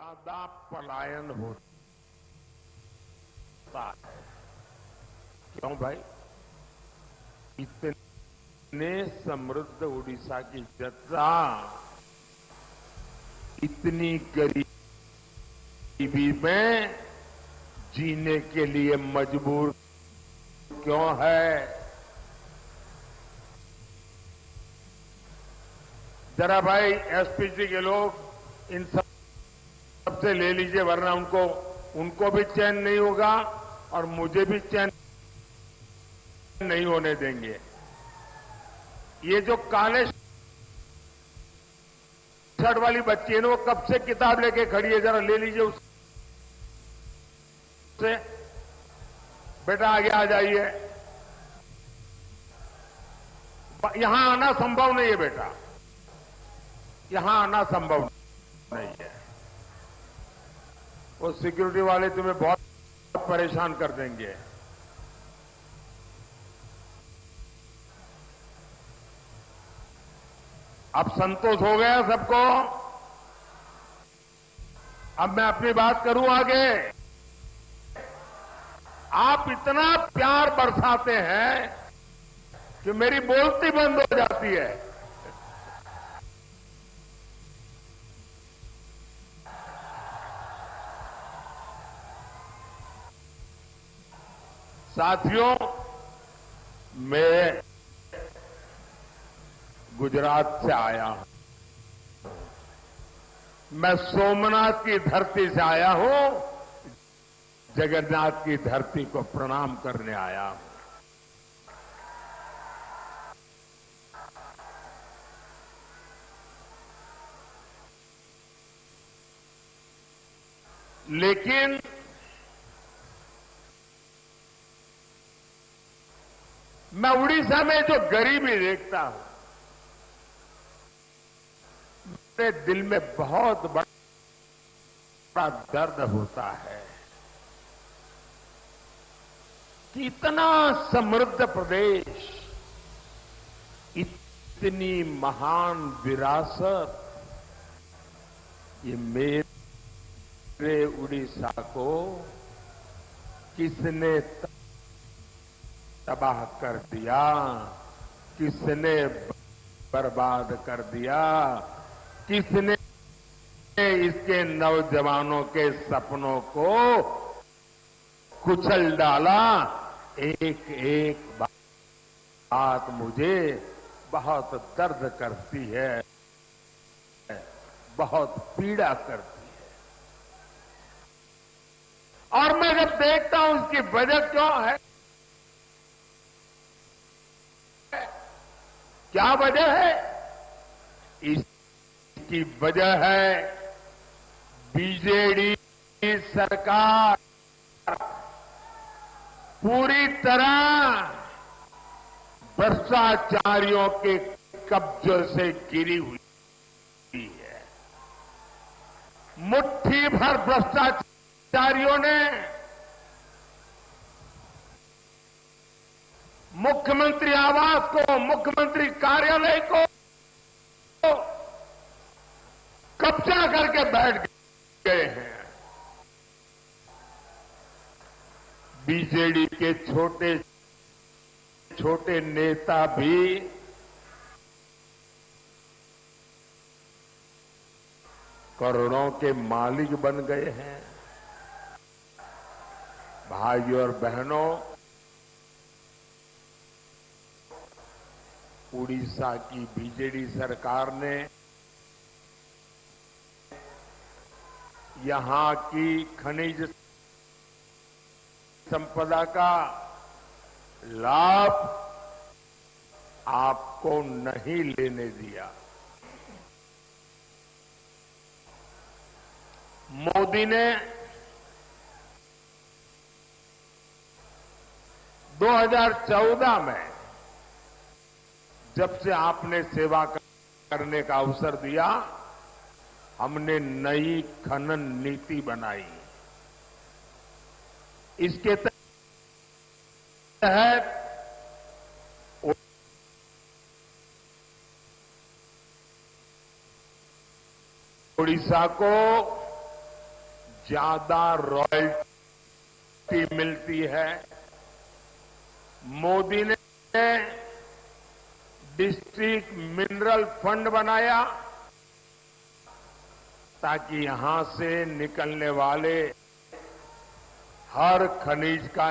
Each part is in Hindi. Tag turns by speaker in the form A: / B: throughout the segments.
A: ज्यादा पलायन होता है। क्यों भाई? इतने समृद्ध उड़ीसा की जनता इतनी गरीबी में जीने के लिए मजबूर क्यों है? जरा भाई एसपीसी के लोग इन सबसे ले लीजिए, वरना उनको भी चैन नहीं होगा और मुझे भी चैन नहीं होने देंगे। ये जो काले शर्ट वाली बच्ची है ना, वो कब से किताब लेके खड़ी है, जरा ले लीजिए उससे। बेटा आगे आ जाइए, यहां आना संभव नहीं है बेटा, यहां आना संभव नहीं है। वो सिक्योरिटी वाले तुम्हें बहुत परेशान कर देंगे। अब संतोष हो गया सबको? अब मैं अपनी बात करूं आगे। आप इतना प्यार बरसाते हैं कि मेरी बोलती बंद हो जाती है। साथियों, मैं गुजरात से आया हूं। मैं सोमनाथ की धरती से आया हूं, जगन्नाथ की धरती को प्रणाम करने आया हूं। लेकिन मैं उड़ीसा में जो गरीबी देखता हूं, मेरे दिल में बहुत बड़ा दर्द होता है कि इतना समृद्ध प्रदेश, इतनी महान विरासत, ये मेरे उड़ीसा को किसने तबाह कर दिया, किसने बर्बाद कर दिया, किसने इसके नौजवानों के सपनों को कुचल डाला। एक एक बात मुझे बहुत दर्द करती है, बहुत पीड़ा करती है। और मैं जब देखता हूं इसकी वजह क्यों है, क्या वजह है? इसकी वजह है बीजेडी सरकार पूरी तरह भ्रष्टाचारियों के कब्जे से गिरी हुई है। मुट्ठी भर भ्रष्टाचारियों ने मुख्यमंत्री आवास को, मुख्यमंत्री कार्यालय को कब्जा करके बैठ गए हैं। बीजेडी के छोटे छोटे नेता भी करोड़ों के मालिक बन गए हैं। भाइयों और बहनों, उड़ीसा की बीजेडी सरकार ने यहां की खनिज संपदा का लाभ आपको नहीं लेने दिया। मोदी ने 2014 में जब से आपने सेवा करने का अवसर दिया, हमने नई खनन नीति बनाई। इसके तहत उड़ीसा को ज्यादा रॉयल्टी मिलती है। मोदी ने डिस्ट्रिक्ट मिनरल फंड बनाया ताकि यहां से निकलने वाले हर खनिज का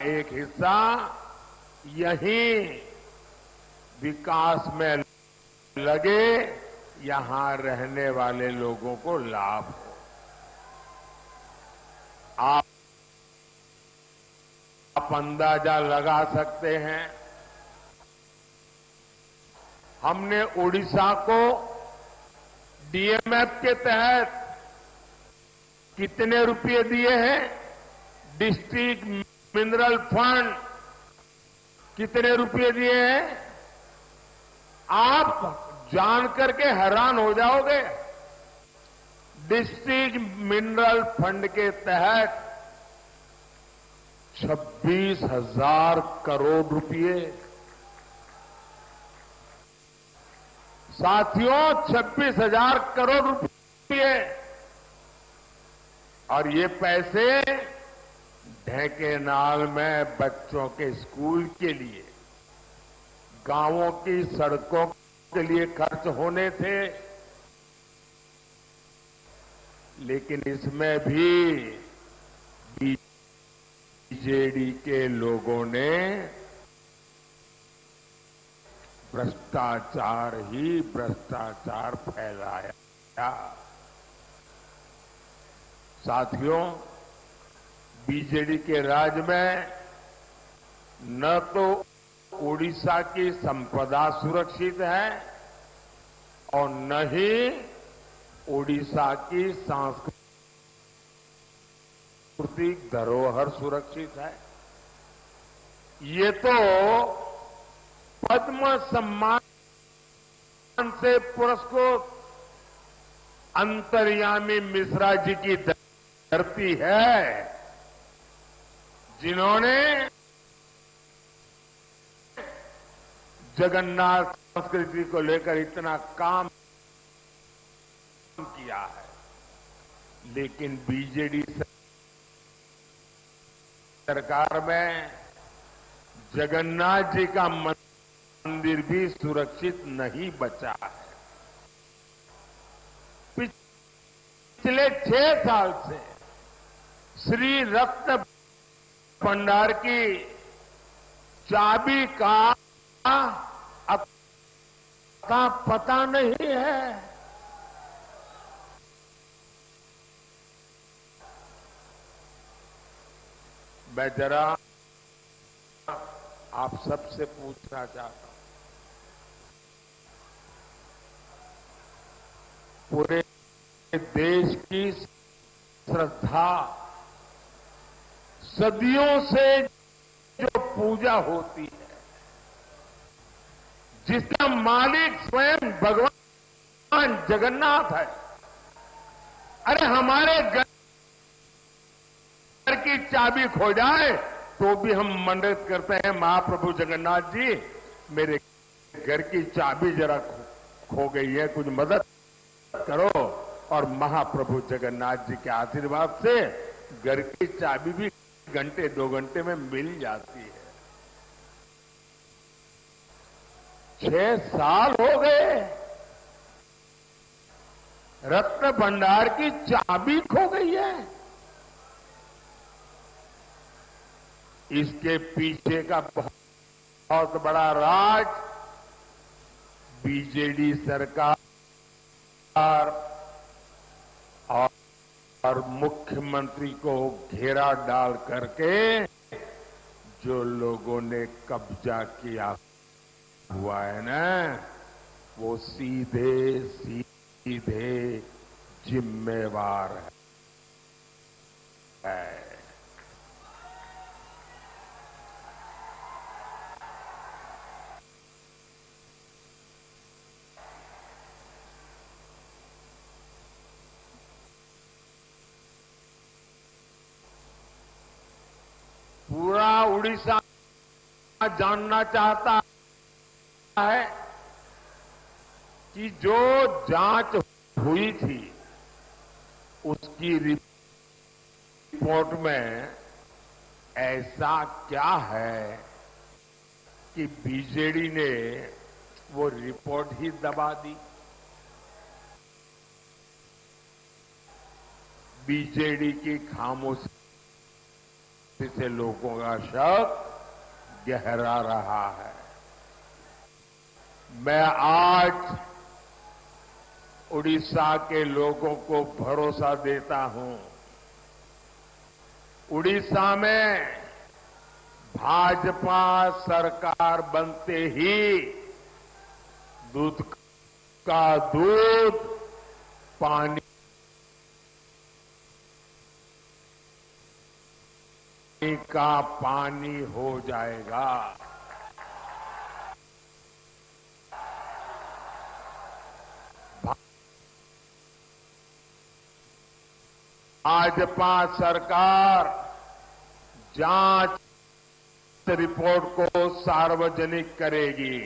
A: एक हिस्सा यहीं विकास में लगे, यहां रहने वाले लोगों को लाभ हो। आप अंदाजा लगा सकते हैं, हमने ओडिशा को डीएमएफ के तहत कितने रुपए दिए हैं? डिस्ट्रिक्ट मिनरल फंड कितने रुपए दिए हैं? आप जान करके हैरान हो जाओगे। डिस्ट्रिक्ट मिनरल फंड के तहत 26,000 करोड़ रुपए। साथियों, 26,000 करोड़ रुपए। और ये पैसे ढेंकेनाल में बच्चों के स्कूल के लिए, गांवों की सड़कों के लिए खर्च होने थे। लेकिन इसमें भी बीजेडी के लोगों ने भ्रष्टाचार ही भ्रष्टाचार फैलाया। साथियों, बीजेडी के राज में न तो ओडिशा की संपदा सुरक्षित है और न ही ओडिशा की सांस्कृतिक धरोहर सुरक्षित है। ये तो पद्म सम्मान से पुरस्कृत अंतर्यामी मिश्रा जी की धरती है, जिन्होंने जगन्नाथ संस्कृति को लेकर इतना काम किया है। लेकिन बीजेडी सरकार में जगन्नाथ जी का मंदिर भी सुरक्षित नहीं बचा है। पिछले 6 साल से श्री रत्न भंडार की चाबी का पता नहीं है। मैं जरा आप सबसे पूछना चाहता हूं, पूरे देश की श्रद्धा, सदियों से जो पूजा होती है, जिसका मालिक स्वयं भगवान जगन्नाथ है। अरे हमारे घर की चाबी खो जाए तो भी हम मन्नत करते हैं, महाप्रभु जगन्नाथ जी मेरे घर की चाबी जरा खो गई है, कुछ मदद करो। और महाप्रभु जगन्नाथ जी के आशीर्वाद से घर की चाबी भी घंटे 2 घंटे में मिल जाती है। 6 साल हो गए, रत्न भंडार की चाबी खो गई है। इसके पीछे का बहुत बड़ा राज बीजेडी सरकार और मुख्यमंत्री को घेरा डाल करके जो लोगों ने कब्जा किया हुआ है ना, वो सीधे जिम्मेवार है। पूरा उड़ीसा जानना चाहता है कि जो जांच हुई थी उसकी रिपोर्ट में ऐसा क्या है कि बीजेडी ने वो रिपोर्ट ही दबा दी। बीजेडी की खामोशी से लोगों का शक गहरा रहा है। मैं आज उड़ीसा के लोगों को भरोसा देता हूं, उड़ीसा में भाजपा सरकार बनते ही दूध का दूध, पानी का पानी हो जाएगा। भाजपा सरकार जांच रिपोर्ट को सार्वजनिक करेगी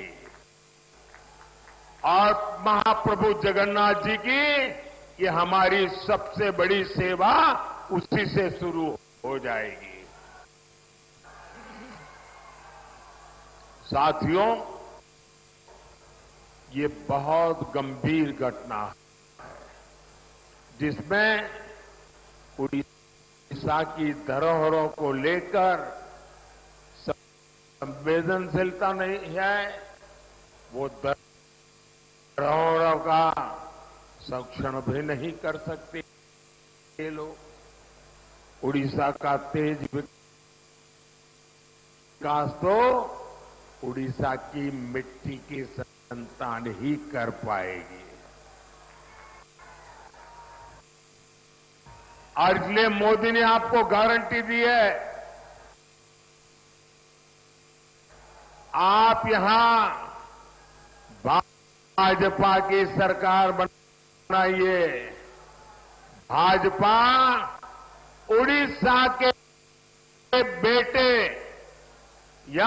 A: और महाप्रभु जगन्नाथ जी की ये हमारी सबसे बड़ी सेवा उसी से शुरू हो जाएगी। साथियों, ये बहुत गंभीर घटना है जिसमें उड़ीसा की धरोहरों को लेकर संवेदनशीलता नहीं है। वो धरोहरों का संरक्षण भी नहीं कर सकते ये लोग। उड़ीसा का तेज विकास तो उड़ीसा की मिट्टी की संतान ही कर पाएगी। और इसलिए मोदी ने आपको गारंटी दी है, आप यहां भाजपा की सरकार बनाइए। भाजपा उड़ीसा के बेटे या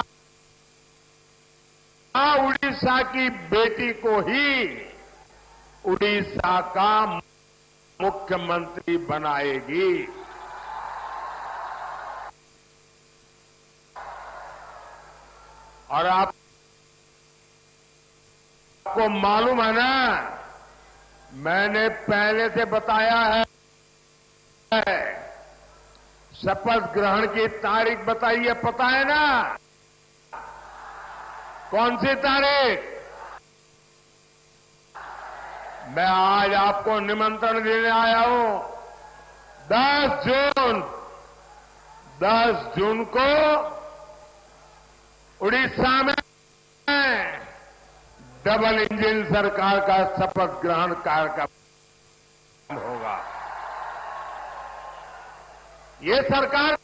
A: उड़ीसा की बेटी को ही उड़ीसा का मुख्यमंत्री बनाएगी। और आपको मालूम है ना, मैंने पहले से बताया है, शपथ ग्रहण की तारीख बताइए, पता है ना? कौन सी तारीख? मैं आज आपको निमंत्रण देने आया हूं। 10 जून को उड़ीसा में डबल इंजन सरकार का शपथ ग्रहण कार्यक्रम होगा। ये सरकार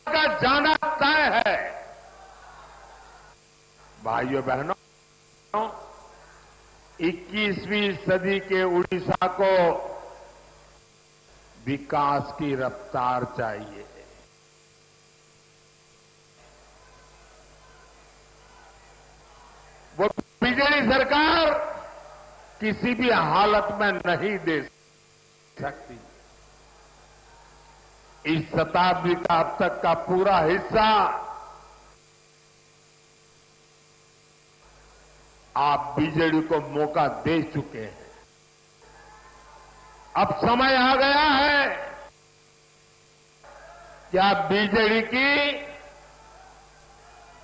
A: का जाना तय है। भाइयों बहनों, 21वीं सदी के उड़ीसा को विकास की रफ्तार चाहिए। वो बीजेडी सरकार किसी भी हालत में नहीं दे सकती। इस शताब्दी का अब तक का पूरा हिस्सा आप बीजेडी को मौका दे चुके हैं। अब समय आ गया है कि आप बीजेडी की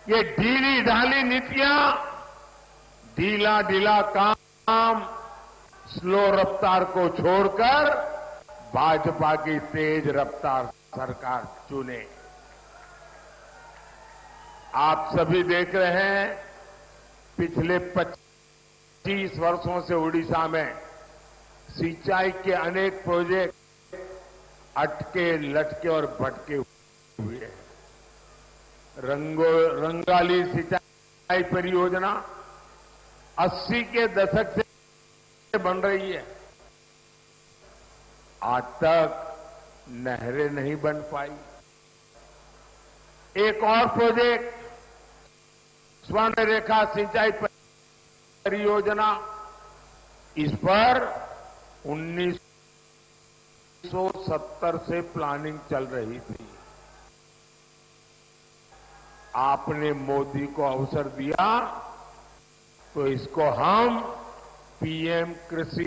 A: ये ढीली ढाली नीतियां, ढीला काम, स्लो रफ्तार को छोड़कर भाजपा की तेज रफ्तार सरकार चुने। आप सभी देख रहे हैं, पिछले 25 वर्षों से उड़ीसा में सिंचाई के अनेक प्रोजेक्ट अटके, लटके और भटके हुए हैं। रंगाली सिंचाई परियोजना 80 के दशक से बन रही है, आज तक नहरें नहीं बन पाई। एक और प्रोजेक्ट स्वर्ण रेखा सिंचाई परियोजना, इस पर 1970 से प्लानिंग चल रही थी। आपने मोदी को अवसर दिया तो इसको हम पीएम कृषि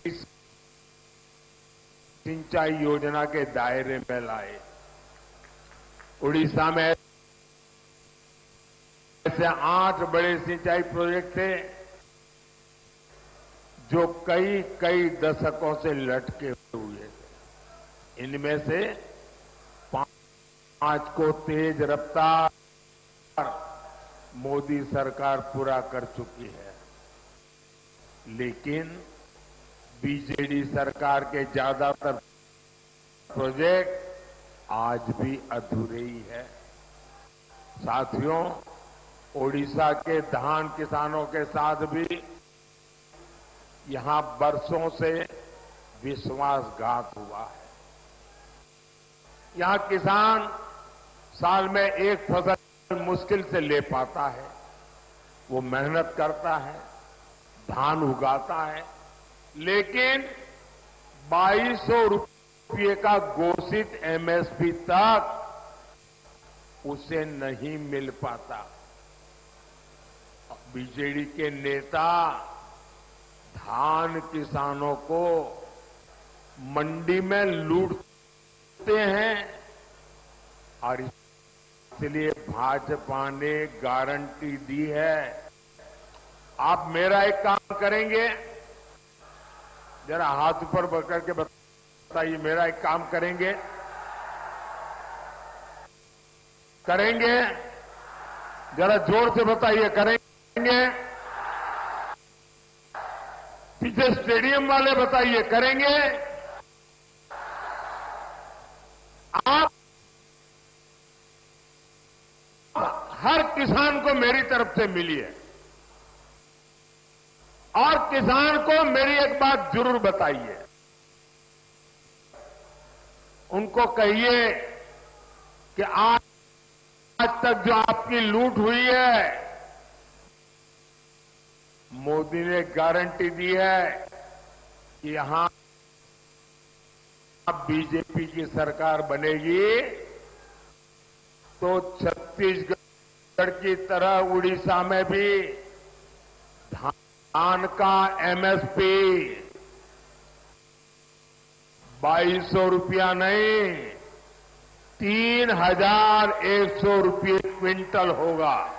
A: सिंचाई योजना के दायरे में लाए। उड़ीसा में ऐसे 8 बड़े सिंचाई प्रोजेक्ट थे जो कई दशकों से लटके हुए थे। इनमें से 5 को तेज रफ्तार मोदी सरकार पूरा कर चुकी है, लेकिन बीजेडी सरकार के ज्यादातर प्रोजेक्ट आज भी अधूरे ही है। साथियों, ओडिशा के धान किसानों के साथ भी यहां बरसों से विश्वासघात हुआ है। यहां किसान साल में एक फसल मुश्किल से ले पाता है। वो मेहनत करता है, धान उगाता है, लेकिन 2200 रुपये का घोषित एमएसपी तक उसे नहीं मिल पाता। बीजेडी के नेता धान किसानों को मंडी में लूटते हैं और इसलिए भाजपा ने गारंटी दी है। आप मेरा एक काम करेंगे, जरा हाथ ऊपर करके बताइए, मेरा एक काम करेंगे? करेंगे? जरा जोर से बताइए, करेंगे? पीछे स्टेडियम वाले बताइए, करेंगे? आप हर किसान को मेरी तरफ से मिलिए और किसान को मेरी एक बात जरूर बताइए। उनको कहिए कि आज तक जो आपकी लूट हुई है, मोदी ने गारंटी दी है कि यहां बीजेपी की सरकार बनेगी तो छत्तीसगढ़ की तरह उड़ीसा में भी धान का एमएसपी 2200 रुपया नहीं, 3100 रुपये क्विंटल होगा।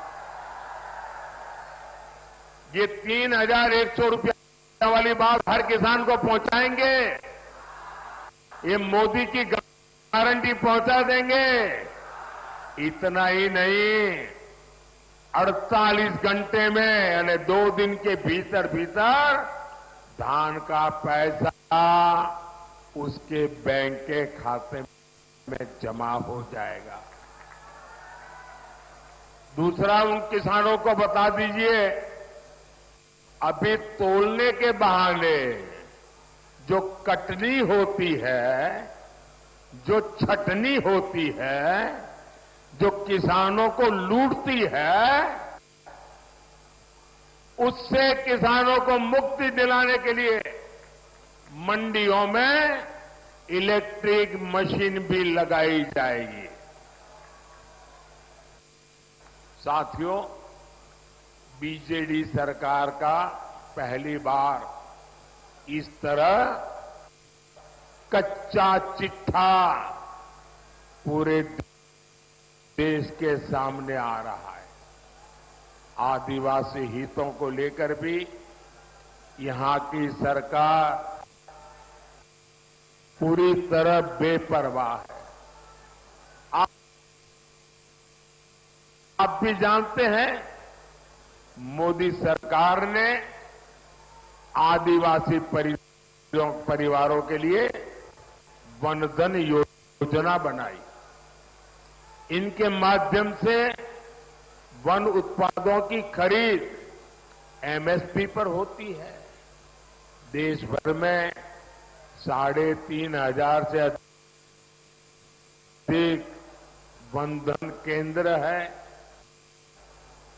A: ये 3100 रुपया वाली बात हर किसान को पहुंचाएंगे। ये मोदी की गारंटी पहुंचा देंगे। इतना ही नहीं, 48 घंटे में यानी 2 दिन के भीतर भीतर धान का पैसा उसके बैंक के खाते में जमा हो जाएगा। दूसरा, उन किसानों को बता दीजिए, अभी तोलने के बहाने जो कटनी होती है, जो छटनी होती है, जो किसानों को लूटती है, उससे किसानों को मुक्ति दिलाने के लिए मंडियों में इलेक्ट्रिक मशीन भी लगाई जाएगी। साथियों, बीजेडी सरकार का पहली बार इस तरह कच्चा चिट्ठा पूरे देश के सामने आ रहा है। आदिवासी हितों को लेकर भी यहां की सरकार पूरी तरह बेपरवाह है। आप भी जानते हैं, मोदी सरकार ने आदिवासी परिवारों के लिए वनधन योजना बनाई। इनके माध्यम से वन उत्पादों की खरीद एमएसपी पर होती है। देश भर में 3,500 से अधिक वनधन केंद्र है।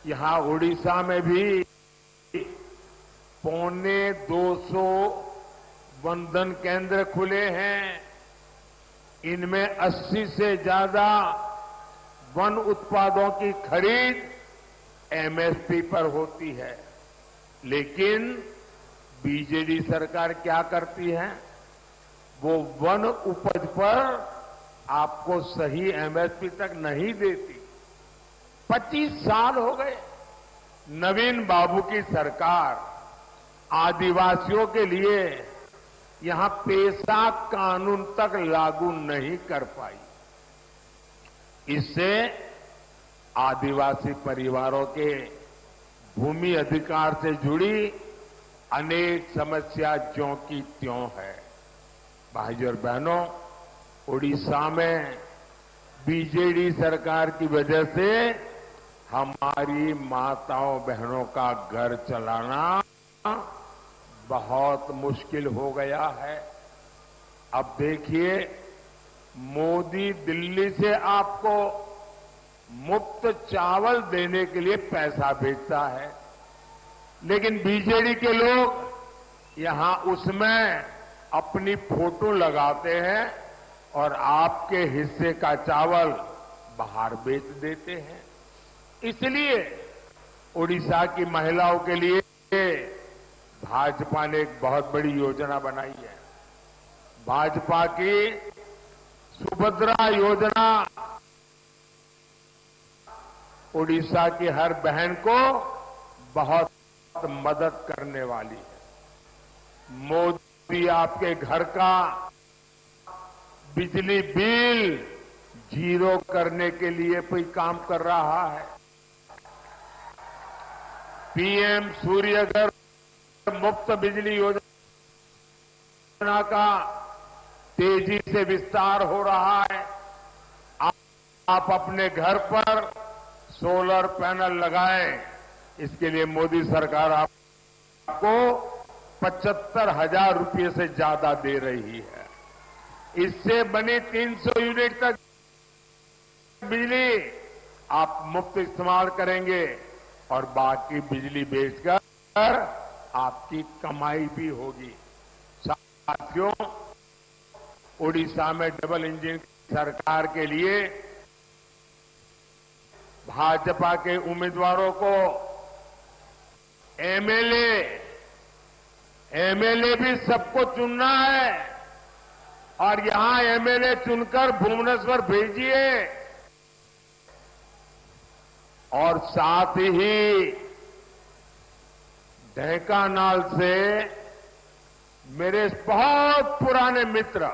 A: यहां उड़ीसा में भी 250 वनधन केंद्र खुले हैं। इनमें 80 से ज्यादा वन उत्पादों की खरीद एमएसपी पर होती है। लेकिन बीजेडी सरकार क्या करती है, वो वन उपज पर आपको सही एमएसपी तक नहीं देती। 25 साल हो गए नवीन बाबू की सरकार आदिवासियों के लिए यहां पेशा कानून तक लागू नहीं कर पाई। इससे आदिवासी परिवारों के भूमि अधिकार से जुड़ी अनेक समस्या ज्यों की त्यों है। भाइयों और बहनों, उड़ीसा में बीजेडी सरकार की वजह से हमारी माताओं बहनों का घर चलाना बहुत मुश्किल हो गया है। अब देखिए, मोदी दिल्ली से आपको मुफ्त चावल देने के लिए पैसा भेजता है, लेकिन बीजेडी के लोग यहां उसमें अपनी फोटो लगाते हैं और आपके हिस्से का चावल बाहर बेच देते हैं। इसलिए उड़ीसा की महिलाओं के लिए भाजपा ने एक बहुत बड़ी योजना बनाई है। भाजपा की सुभद्रा योजना उड़ीसा की हर बहन को बहुत मदद करने वाली है। मोदी आपके घर का बिजली बिल जीरो करने के लिए कोई काम कर रहा है। पीएम सूर्यघर मुफ्त बिजली योजना का तेजी से विस्तार हो रहा है। आप अपने घर पर सोलर पैनल लगाएं, इसके लिए मोदी सरकार आपको 75,000 रुपये से ज्यादा दे रही है। इससे बनी 300 यूनिट तक बिजली आप मुफ्त इस्तेमाल करेंगे और बाकी बिजली बेचकर आपकी कमाई भी होगी। साथियों, उड़ीसा में डबल इंजन सरकार के लिए भाजपा के उम्मीदवारों को एमएलए भी सबको चुनना है और यहां एमएलए चुनकर भुवनेश्वर भेजिए और साथ ही ढेंकानाल से मेरे बहुत पुराने मित्र,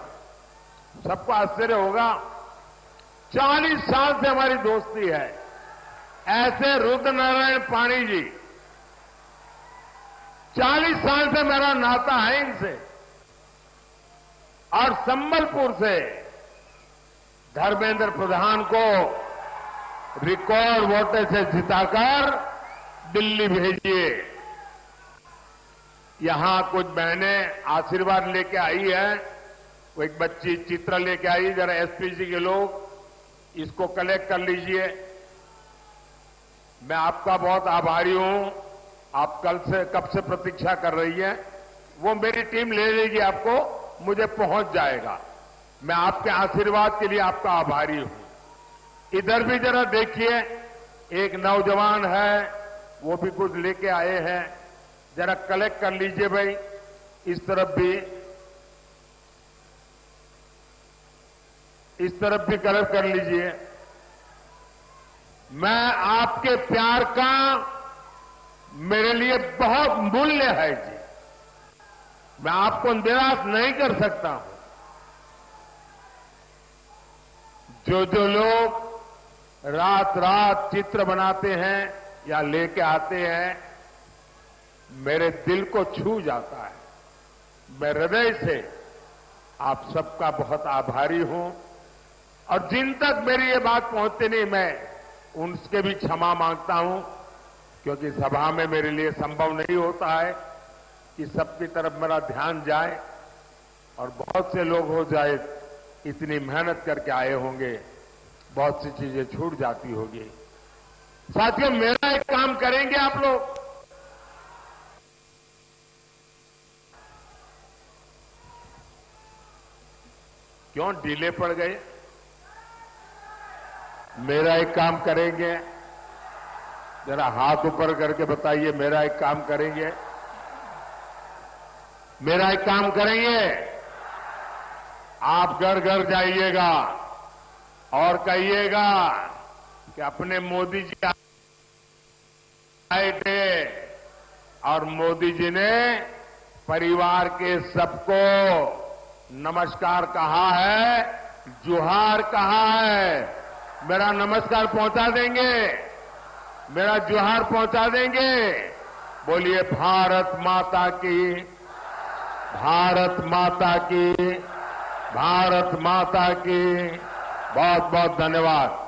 A: सबको आश्चर्य होगा, 40 साल से हमारी दोस्ती है, ऐसे रुद्रनारायण पाणी जी, 40 साल से मेरा नाता है इनसे। और संबलपुर से धर्मेंद्र प्रधान को रिकॉर्ड वोट से जिताकर दिल्ली भेजिए। यहां कुछ बहनें आशीर्वाद लेके आई है। वो एक बच्ची चित्र लेके आई, जरा एसपीजी के लोग इसको कलेक्ट कर लीजिए। मैं आपका बहुत आभारी हूं। आप कब से प्रतीक्षा कर रही हैं, वो मेरी टीम ले लेगी, आपको मुझे पहुंच जाएगा। मैं आपके आशीर्वाद के लिए आपका आभारी हूं। इधर भी जरा देखिए, एक नौजवान है, वो भी कुछ लेके आए हैं, जरा कलेक्ट कर लीजिए भाई। इस तरफ भी कलेक्ट कर लीजिए। मैं आपके प्यार का मेरे लिए बहुत मूल्य है जी। मैं आपको निराश नहीं कर सकता हूं। जो लोग रात रात चित्र बनाते हैं या लेके आते हैं, मेरे दिल को छू जाता है। मैं हृदय से आप सबका बहुत आभारी हूं और जिन तक मेरी ये बात पहुंचती नहीं, मैं उनसे भी क्षमा मांगता हूं, क्योंकि सभा में मेरे लिए संभव नहीं होता है कि सबकी तरफ मेरा ध्यान जाए और बहुत से लोग हो जाए, इतनी मेहनत करके आए होंगे, बहुत सी चीजें छूट जाती होगी। साथियों, मेरा एक काम करेंगे आप लोग, क्यों ढीले पड़ गए? मेरा एक काम करेंगे? जरा हाथ ऊपर करके बताइए, मेरा एक काम करेंगे? मेरा एक काम करेंगे? आप घर घर जाइएगा और कहिएगा कि अपने मोदी जी आए थे और मोदी जी ने परिवार के सबको नमस्कार कहा है, जुहार कहा है। मेरा नमस्कार पहुंचा देंगे? मेरा जुहार पहुंचा देंगे? बोलिए भारत माता की, भारत माता की, भारत माता की। बहुत बहुत धन्यवाद।